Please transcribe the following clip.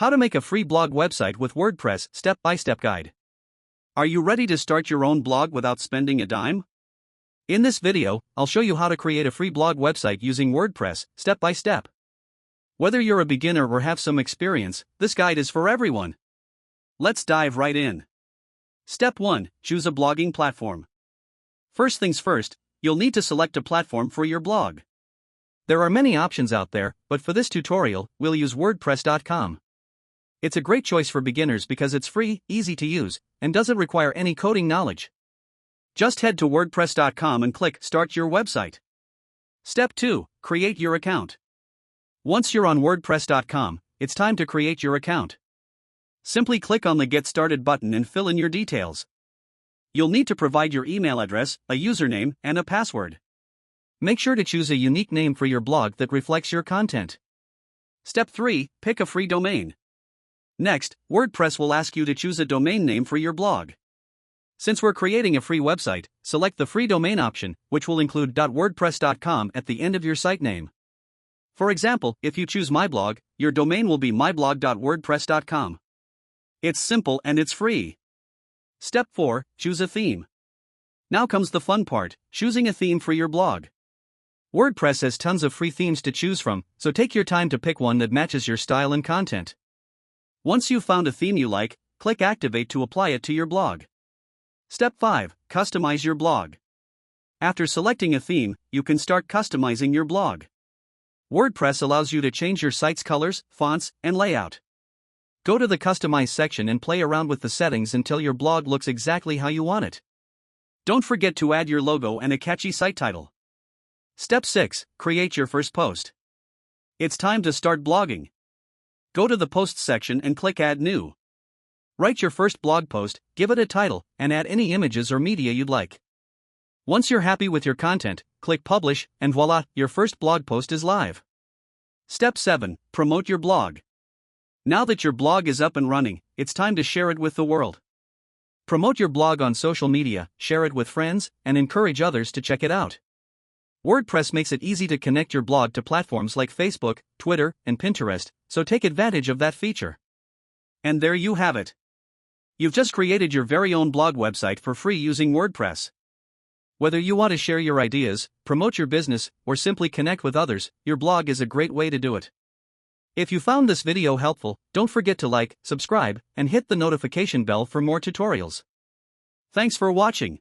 How to make a free blog website with WordPress step-by-step guide. Are you ready to start your own blog without spending a dime? In this video, I'll show you how to create a free blog website using WordPress step-by-step. Whether you're a beginner or have some experience, this guide is for everyone. Let's dive right in. Step 1. Choose a blogging platform. First things first, you'll need to select a platform for your blog. There are many options out there, but for this tutorial, we'll use WordPress.com. It's a great choice for beginners because it's free, easy to use, and doesn't require any coding knowledge. Just head to WordPress.com and click Start Your Website. Step 2. Create your account. Once you're on WordPress.com, it's time to create your account. Simply click on the Get Started button and fill in your details. You'll need to provide your email address, a username, and a password. Make sure to choose a unique name for your blog that reflects your content. Step 3. Pick a free domain. Next, WordPress will ask you to choose a domain name for your blog. Since we're creating a free website, select the free domain option, which will include .wordpress.com at the end of your site name. For example, if you choose my blog, your domain will be myblog.wordpress.com. It's simple and it's free. Step 4. Choose a theme. Now comes the fun part, choosing a theme for your blog. WordPress has tons of free themes to choose from, so take your time to pick one that matches your style and content. Once you've found a theme you like, click Activate to apply it to your blog. Step 5. Customize your blog. After selecting a theme, you can start customizing your blog. WordPress allows you to change your site's colors, fonts, and layout. Go to the Customize section and play around with the settings until your blog looks exactly how you want it. Don't forget to add your logo and a catchy site title. Step 6. Create your first post. It's time to start blogging. Go to the Posts section and click Add New. Write your first blog post, give it a title, and add any images or media you'd like. Once you're happy with your content, click Publish, and voila, your first blog post is live. Step 7. Promote your blog. Now that your blog is up and running, it's time to share it with the world. Promote your blog on social media, share it with friends, and encourage others to check it out. WordPress makes it easy to connect your blog to platforms like Facebook, Twitter, and Pinterest, so take advantage of that feature. And there you have it. You've just created your very own blog website for free using WordPress. Whether you want to share your ideas, promote your business, or simply connect with others, your blog is a great way to do it. If you found this video helpful, don't forget to like, subscribe, and hit the notification bell for more tutorials. Thanks for watching.